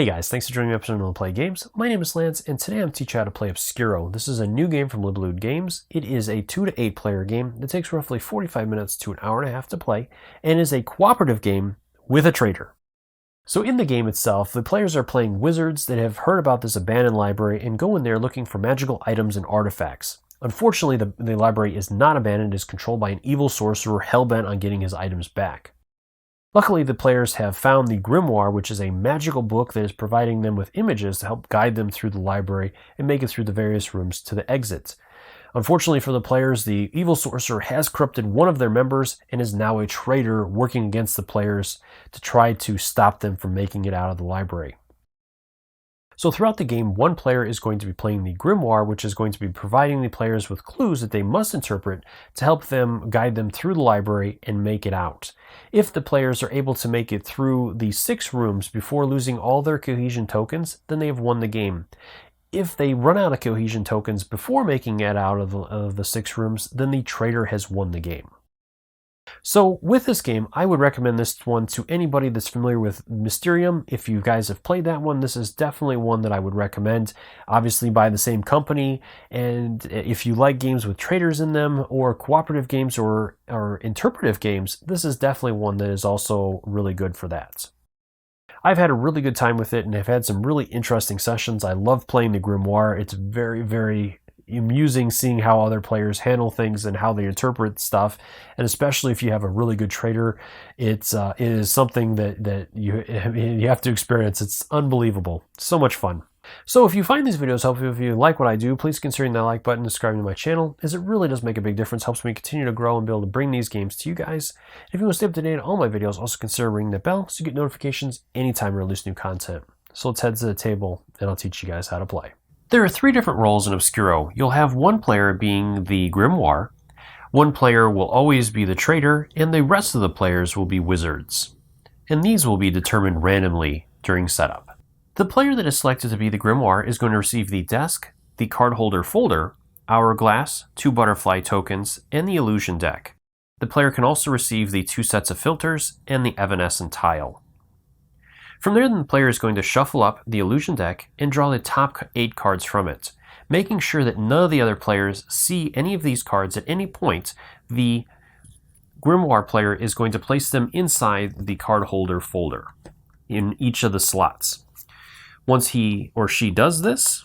Hey guys, thanks for joining me up on Play Games. My name is Lance, and today I'm teaching you how to play Obscurio. This is a new game from Libellud Games. It is a 2 to 8 player game that takes roughly 45 minutes to an hour and a half to play, and is a cooperative game with a traitor. So in the game itself, the players are playing wizards that have heard about this abandoned library and go in there looking for magical items and artifacts. Unfortunately, the library is not abandoned. It is controlled by an evil sorcerer hell-bent on getting his items back. Luckily, the players have found the grimoire, which is a magical book that is providing them with images to help guide them through the library and make it through the various rooms to the exit. Unfortunately for the players, the evil sorcerer has corrupted one of their members and is now a traitor working against the players to try to stop them from making it out of the library. So throughout the game, one player is going to be playing the grimoire, which is going to be providing the players with clues that they must interpret to help them guide them through the library and make it out. If the players are able to make it through the 6 rooms before losing all their cohesion tokens, then they have won the game. If they run out of cohesion tokens before making it out of the 6 rooms, then the traitor has won the game. So with this game, I would recommend this one to anybody that's familiar with Mysterium. If you guys have played that one, this is definitely one that I would recommend. Obviously by the same company, and if you like games with traitors in them, or cooperative games or interpretive games, this is definitely one that is also really good for that. I've had a really good time with it, and I've had some really interesting sessions. I love playing the grimoire. It's very, very amusing seeing how other players handle things and how they interpret stuff, and especially if you have a really good traitor, it is something that you have to experience. It's unbelievable. So much fun. So if you find these videos helpful, if you like what I do, please consider that like button and subscribing to my channel, as it really does make a big difference. Helps me continue to grow and be able to bring these games to you guys. If you want to stay up to date on all my videos, also consider ringing that bell so you get notifications anytime I release new content. So let's head to the table and I'll teach you guys how to play. There are 3 different roles in Obscurio. You'll have one player being the grimoire, one player will always be the traitor, and the rest of the players will be wizards. And these will be determined randomly during setup. The player that is selected to be the grimoire is going to receive the desk, the card holder folder, hourglass, 2 butterfly tokens, and the illusion deck. The player can also receive the 2 sets of filters and the evanescent tile. From there, the player is going to shuffle up the illusion deck and draw the top 8 cards from it. Making sure that none of the other players see any of these cards at any point, the grimoire player is going to place them inside the card holder folder in each of the slots. Once he or she does this,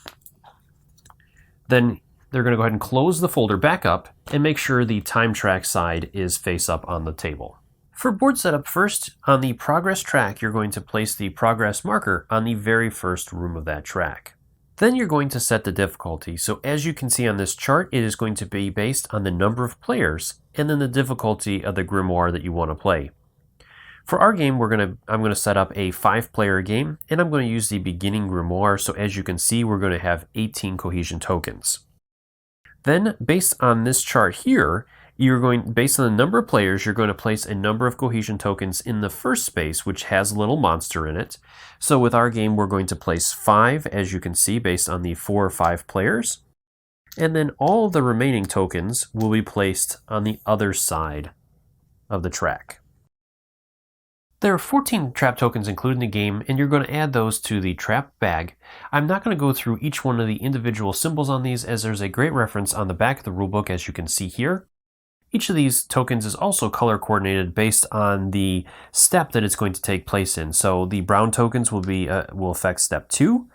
then they're going to go ahead and close the folder back up and make sure the time track side is face up on the table. For board setup, first, on the progress track, you're going to place the progress marker on the very first room of that track. Then you're going to set the difficulty. So as you can see on this chart, it is going to be based on the number of players and then the difficulty of the grimoire that you want to play. For our game, I'm going to set up a 5-player game, and I'm going to use the beginning grimoire. So as you can see, we're going to have 18 cohesion tokens. Then, based on this chart here, based on the number of players, you're going to place a number of cohesion tokens in the first space, which has a little monster in it. So with our game, we're going to place 5, as you can see, based on the 4 or 5 players. And then all of the remaining tokens will be placed on the other side of the track. There are 14 trap tokens included in the game, and you're going to add those to the trap bag. I'm not going to go through each one of the individual symbols on these, as there's a great reference on the back of the rulebook, as you can see here. Each of these tokens is also color coordinated based on the step that it's going to take place in. So the brown tokens will affect step 2,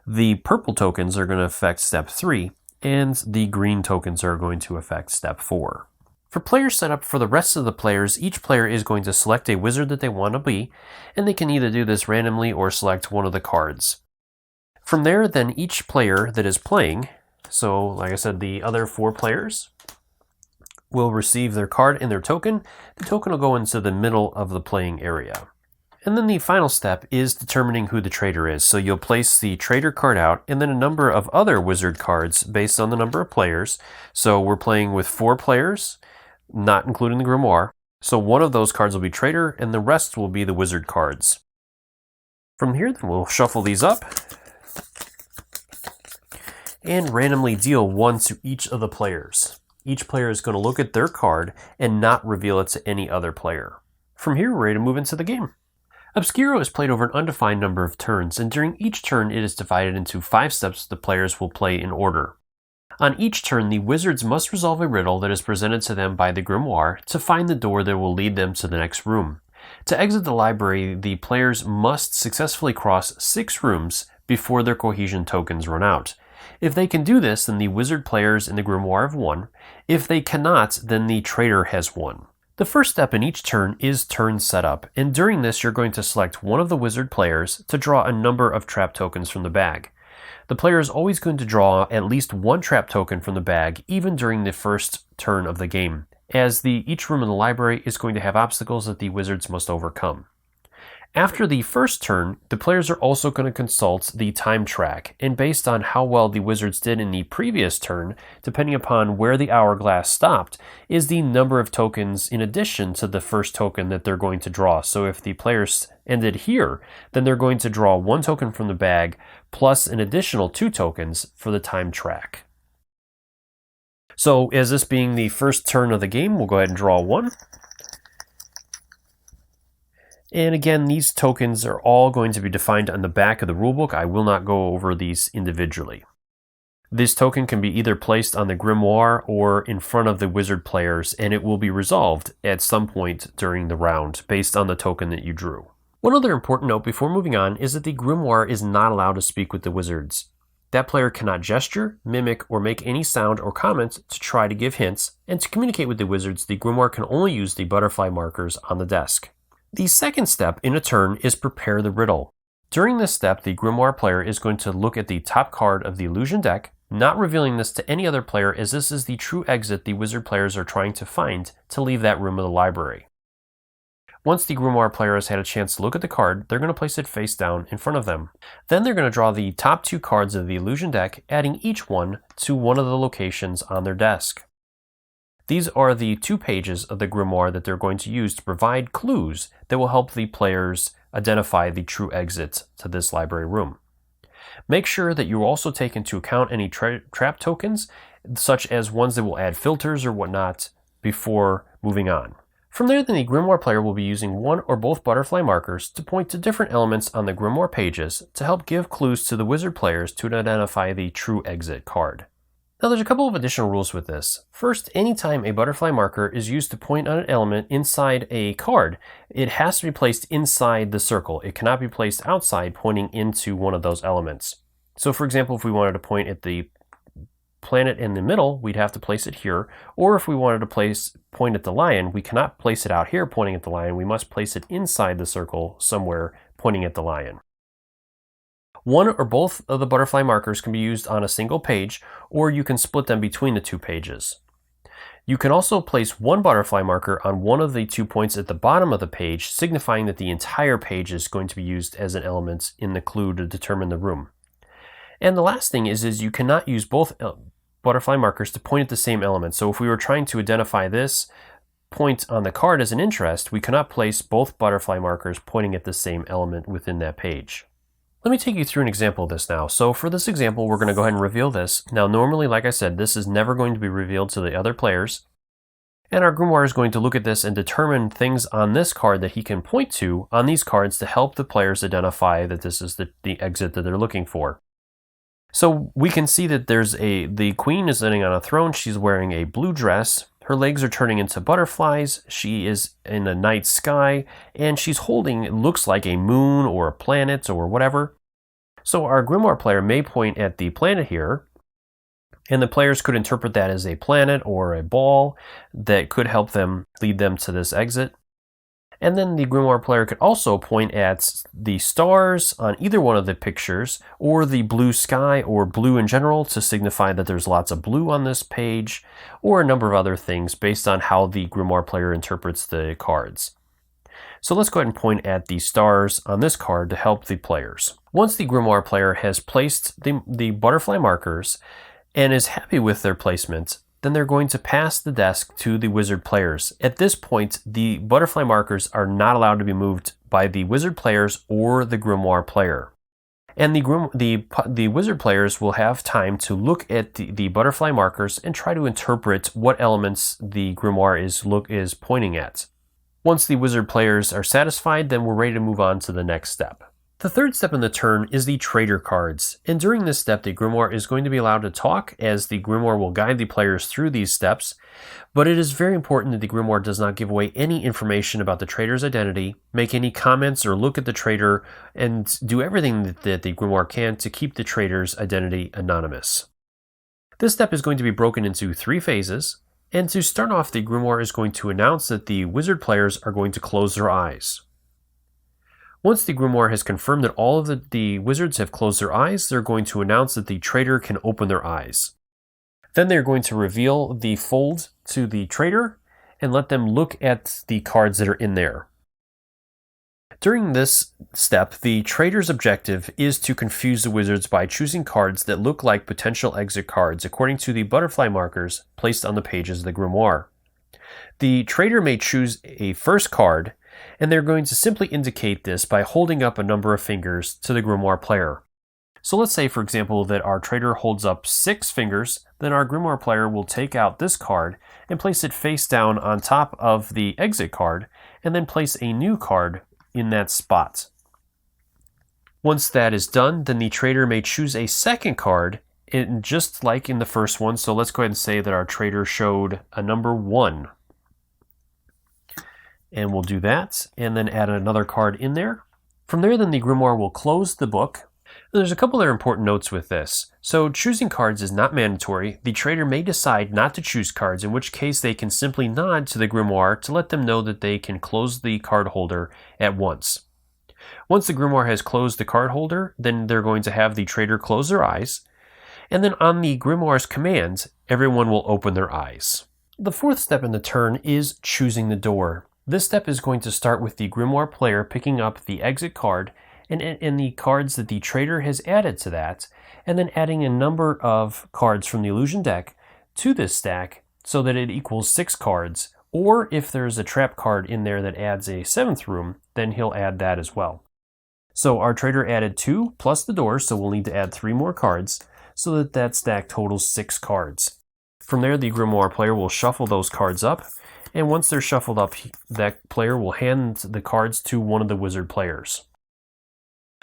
the purple tokens are going to affect step 3, and the green tokens are going to affect step 4. For player setup for the rest of the players, each player is going to select a wizard that they want to be, and they can either do this randomly or select one of the cards. From there, then each player that is playing, so like I said, the other 4 players, will receive their card and their token. The token will go into the middle of the playing area. And then the final step is determining who the traitor is. So you'll place the traitor card out and then a number of other wizard cards based on the number of players. So we're playing with 4 players, not including the grimoire. So one of those cards will be traitor and the rest will be the wizard cards. From here, then we'll shuffle these up and randomly deal 1 to each of the players. Each player is going to look at their card and not reveal it to any other player. From here, we're ready to move into the game. Obscurio is played over an undefined number of turns, and during each turn it is divided into 5 steps the players will play in order. On each turn, the wizards must resolve a riddle that is presented to them by the grimoire to find the door that will lead them to the next room. To exit the library, the players must successfully cross 6 rooms before their cohesion tokens run out. If they can do this, then the wizard players in the grimoire have won. If they cannot, then the traitor has won. The first step in each turn is turn setup, and during this you're going to select one of the wizard players to draw a number of trap tokens from the bag. The player is always going to draw at least 1 trap token from the bag, even during the first turn of the game, as each room in the library is going to have obstacles that the wizards must overcome. After the first turn, the players are also going to consult the time track, and based on how well the wizards did in the previous turn, depending upon where the hourglass stopped, is the number of tokens in addition to the first token that they're going to draw. So if the players ended here, then they're going to draw 1 token from the bag, plus an additional 2 tokens for the time track. So as this being the first turn of the game, we'll go ahead and draw 1. And again, these tokens are all going to be defined on the back of the rulebook. I will not go over these individually. This token can be either placed on the grimoire or in front of the wizard players, and it will be resolved at some point during the round based on the token that you drew. One other important note before moving on is that the grimoire is not allowed to speak with the wizards. That player cannot gesture, mimic, or make any sound or comment to try to give hints, and to communicate with the wizards, the grimoire can only use the butterfly markers on the desk. The second step in a turn is prepare the riddle. During this step, the grimoire player is going to look at the top card of the illusion deck, not revealing this to any other player, as this is the true exit the wizard players are trying to find to leave that room of the library. Once the grimoire player has had a chance to look at the card, they're going to place it face down in front of them. Then they're going to draw the top 2 cards of the illusion deck, adding each one to one of the locations on their desk. These are the 2 pages of the grimoire that they're going to use to provide clues that will help the players identify the true exit to this library room. Make sure that you also take into account any trap tokens, such as ones that will add filters or whatnot, before moving on. From there, then the grimoire player will be using 1 or both butterfly markers to point to different elements on the grimoire pages to help give clues to the wizard players to identify the true exit card. Now there's a couple of additional rules with this. First, anytime a butterfly marker is used to point on an element inside a card, it has to be placed inside the circle. It cannot be placed outside, pointing into one of those elements. So for example, if we wanted to point at the planet in the middle, we'd have to place it here. Or if we wanted to point at the lion, we cannot place it out here pointing at the lion. We must place it inside the circle somewhere pointing at the lion. 1 or both of the butterfly markers can be used on a single page, or you can split them between the 2 pages. You can also place 1 butterfly marker on one of the 2 points at the bottom of the page, signifying that the entire page is going to be used as an element in the clue to determine the room. And the last thing is you cannot use both butterfly markers to point at the same element. So if we were trying to identify this point on the card as an interest, we cannot place both butterfly markers pointing at the same element within that page. Let me take you through an example of this now. So for this example, we're going to go ahead and reveal this. Now normally, like I said, this is never going to be revealed to the other players. And our grimoire is going to look at this and determine things on this card that he can point to on these cards to help the players identify that this is the exit that they're looking for. So we can see that the queen is sitting on a throne. She's wearing a blue dress. Her legs are turning into butterflies. She is in the night sky, and she's holding, it looks like a moon or a planet or whatever. So our grimoire player may point at the planet here, and the players could interpret that as a planet or a ball that could help them lead them to this exit. And then the grimoire player could also point at the stars on either one of the pictures, or the blue sky or blue in general to signify that there's lots of blue on this page, or a number of other things based on how the grimoire player interprets the cards. So let's go ahead and point at the stars on this card to help the players. Once the grimoire player has placed the butterfly markers and is happy with their placement, then they're going to pass the desk to the wizard players. At this point, the butterfly markers are not allowed to be moved by the wizard players or the grimoire player. And the wizard players will have time to look at the butterfly markers and try to interpret what elements the grimoire is pointing at. Once the wizard players are satisfied, then we're ready to move on to the next step. The third step in the turn is the Traitor cards, and during this step the grimoire is going to be allowed to talk, as the grimoire will guide the players through these steps, but it is very important that the grimoire does not give away any information about the traitor's identity, make any comments or look at the traitor, and do everything that the grimoire can to keep the traitor's identity anonymous. This step is going to be broken into 3 phases, and to start off, the grimoire is going to announce that the wizard players are going to close their eyes. Once the grimoire has confirmed that all of the wizards have closed their eyes, they're going to announce that the traitor can open their eyes. Then they're going to reveal the fold to the traitor and let them look at the cards that are in there. During this step, the traitor's objective is to confuse the wizards by choosing cards that look like potential exit cards according to the butterfly markers placed on the pages of the grimoire. The traitor may choose a first card, and they're going to simply indicate this by holding up a number of fingers to the grimoire player. So let's say, for example, that our traitor holds up 6 fingers, then our grimoire player will take out this card and place it face down on top of the exit card, and then place a new card in that spot. Once that is done, then the traitor may choose a second card, and just like in the first one, so let's go ahead and say that our traitor showed a number 1. And we'll do that, and then add another card in there. From there, then the grimoire will close the book. There's a couple other important notes with this. So choosing cards is not mandatory. The traitor may decide not to choose cards, in which case they can simply nod to the grimoire to let them know that they can close the card holder at once. Once the grimoire has closed the card holder, then they're going to have the traitor close their eyes, and then on the grimoire's command, everyone will open their eyes. The fourth step in the turn is choosing the door. This step is going to start with the grimoire player picking up the exit card and the cards that the traitor has added to that, and then adding a number of cards from the illusion deck to this stack so that it equals 6 cards, or if there's a trap card in there that adds a 7th room, then he'll add that as well. So our traitor added 2 plus the door, so we'll need to add 3 more cards so that that stack totals 6 cards. From there, the grimoire player will shuffle those cards up, and once they're shuffled up, that player will hand the cards to one of the wizard players.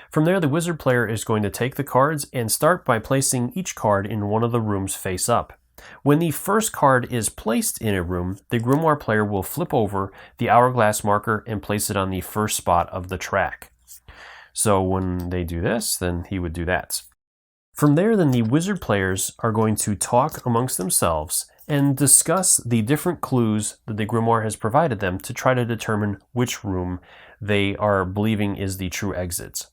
From there, the wizard player is going to take the cards and start by placing each card in one of the rooms face up. When the first card is placed in a room, the grimoire player will flip over the hourglass marker and place it on the first spot of the track. So when they do this, then he would do that. From there, then the wizard players are going to talk amongst themselves and discuss the different clues that the grimoire has provided them to try to determine which room they are believing is the true exit.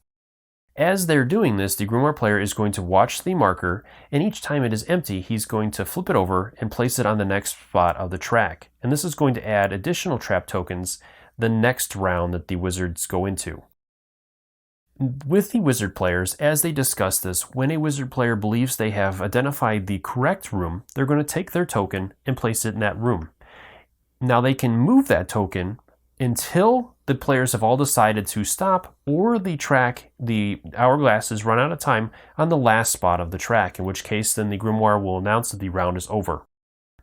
As they're doing this, the grimoire player is going to watch the marker, and each time it is empty, he's going to flip it over and place it on the next spot of the track. And this is going to add additional trap tokens the next round that the wizards go into. With the wizard players, as they discuss this, when a wizard player believes they have identified the correct room, they're going to take their token and place it in that room. Now they can move that token until the players have all decided to stop, or the hourglass is run out of time on the last spot of the track, in which case then the grimoire will announce that the round is over.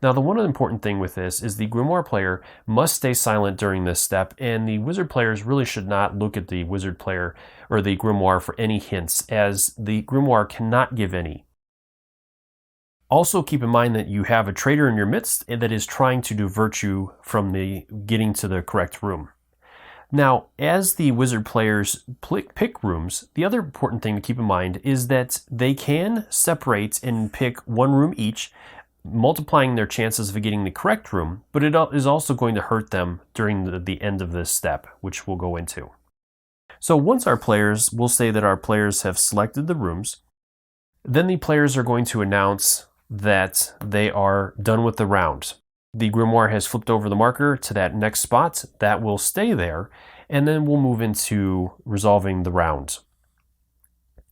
Now, the one important thing with this is the grimoire player must stay silent during this step, and the wizard players really should not look at the wizard player or the grimoire for any hints, as the grimoire cannot give any. Also, keep in mind that you have a traitor in your midst that is trying to divert you from getting to the correct room. Now, as the wizard players pick rooms, the other important thing to keep in mind is that they can separate and pick one room each, multiplying their chances of getting the correct room, but it is also going to hurt them during the end of this step, which we'll go into. So once we'll say that our players have selected the rooms, then the players are going to announce that they are done with the round. The grimoire has flipped over the marker to that next spot, that will stay there, and then we'll move into resolving the round.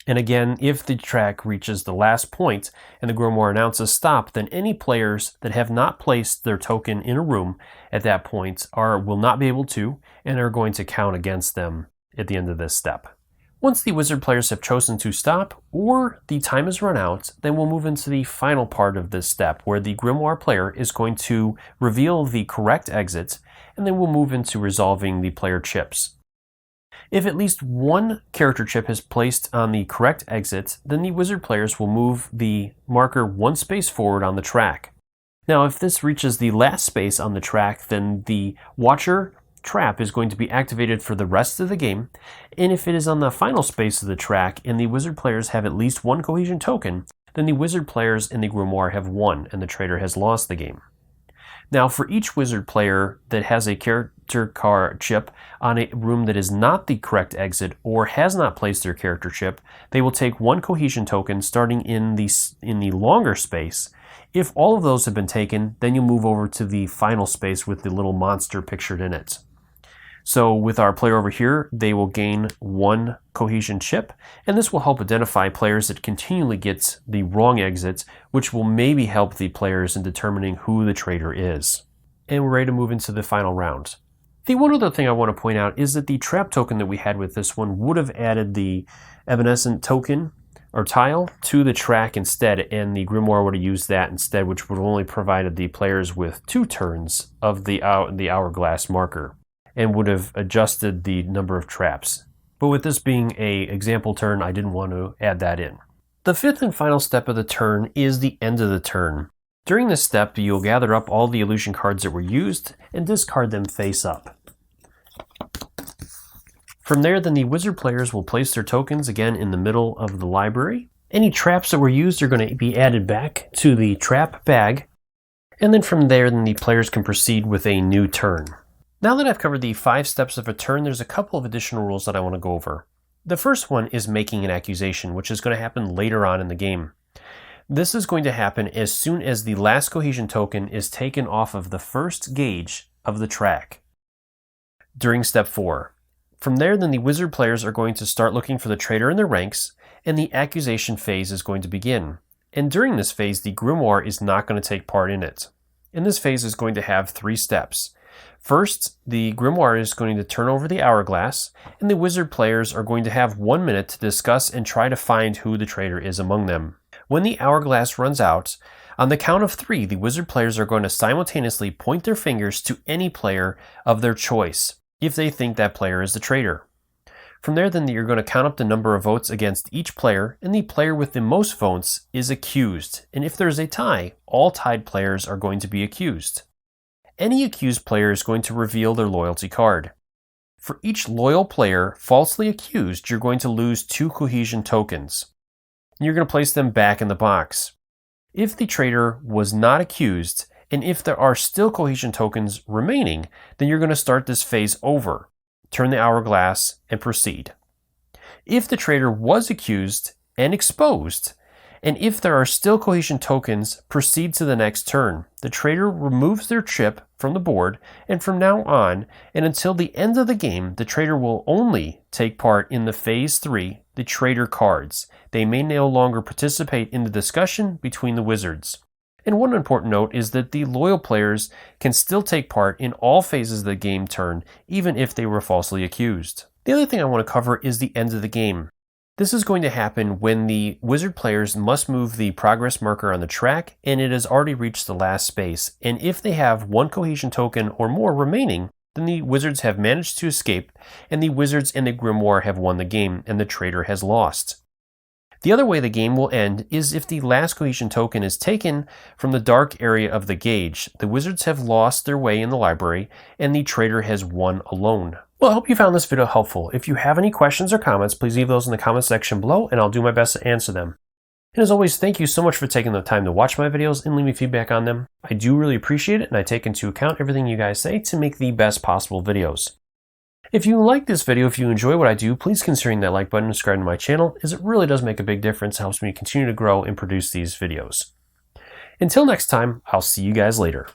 And again, if the track reaches the last point and the grimoire announces stop, then any players that have not placed their token in a room at that point will not be able to, and are going to count against them at the end of this step. Once the wizard players have chosen to stop, or the time has run out, then we'll move into the final part of this step, where the grimoire player is going to reveal the correct exit, and then we'll move into resolving the player chips. If at least one character chip is placed on the correct exit, then the wizard players will move the marker one space forward on the track. Now, if this reaches the last space on the track, then the watcher trap is going to be activated for the rest of the game, and if it is on the final space of the track and the wizard players have at least one cohesion token, then the wizard players in the grimoire have won and the traitor has lost the game. Now, for each wizard player that has a character card chip on a room that is not the correct exit or has not placed their character chip, they will take one cohesion token starting in the longer space. If all of those have been taken, then you'll move over to the final space with the little monster pictured in it. So with our player over here, they will gain one cohesion chip, and this will help identify players that continually get the wrong exits, which will maybe help the players in determining who the traitor is. And we're ready to move into the final round. The one other thing I want to point out is that the trap token that we had with this one would have added the evanescent token or tile to the track instead, and the grimoire would have used that instead, which would have only provided the players with 2 turns of the hourglass marker, and would have adjusted the number of traps. But with this being an example turn, I didn't want to add that in. The fifth and final step of the turn is the end of the turn. During this step, you'll gather up all the illusion cards that were used and discard them face up. From there, then the wizard players will place their tokens again in the middle of the library. Any traps that were used are going to be added back to the trap bag, and then from there, then the players can proceed with a new turn. Now that I've covered the 5 steps of a turn, there's a couple of additional rules that I want to go over. The first one is making an accusation, which is going to happen later on in the game. This is going to happen as soon as the last cohesion token is taken off of the first gauge of the track during step 4. From there, then the wizard players are going to start looking for the traitor in their ranks, and the accusation phase is going to begin. And during this phase, the grimoire is not going to take part in it. And this phase is going to have 3 steps. First, the grimoire is going to turn over the hourglass, and the wizard players are going to have 1 minute to discuss and try to find who the traitor is among them. When the hourglass runs out, on the count of 3, the wizard players are going to simultaneously point their fingers to any player of their choice, if they think that player is the traitor. From there, then you're going to count up the number of votes against each player, and the player with the most votes is accused. And if there's a tie, all tied players are going to be accused. Any accused player is going to reveal their loyalty card. For each loyal player falsely accused, you're going to lose 2 cohesion tokens. And you're going to place them back in the box. If the traitor was not accused, and if there are still cohesion tokens remaining, then you're going to start this phase over, turn the hourglass, and proceed. If the traitor was accused and exposed, and if there are still cohesion tokens, proceed to the next turn. The traitor removes their chip from the board, and from now on, and until the end of the game, the traitor will only take part in the phase 3, the traitor cards. They may no longer participate in the discussion between the wizards. And one important note is that the loyal players can still take part in all phases of the game turn, even if they were falsely accused. The other thing I want to cover is the end of the game. This is going to happen when the wizard players must move the progress marker on the track and it has already reached the last space. And if they have 1 cohesion token or more remaining, then the wizards have managed to escape and the wizards and the grimoire have won the game and the traitor has lost. The other way the game will end is if the last cohesion token is taken from the dark area of the gauge. The wizards have lost their way in the library and the traitor has won alone. Well, I hope you found this video helpful. If you have any questions or comments, please leave those in the comment section below and I'll do my best to answer them. And as always, thank you so much for taking the time to watch my videos and leave me feedback on them. I do really appreciate it and I take into account everything you guys say to make the best possible videos. If you like this video, if you enjoy what I do, please consider hitting that like button and subscribing to my channel, as it really does make a big difference. It helps me continue to grow and produce these videos. Until next time, I'll see you guys later.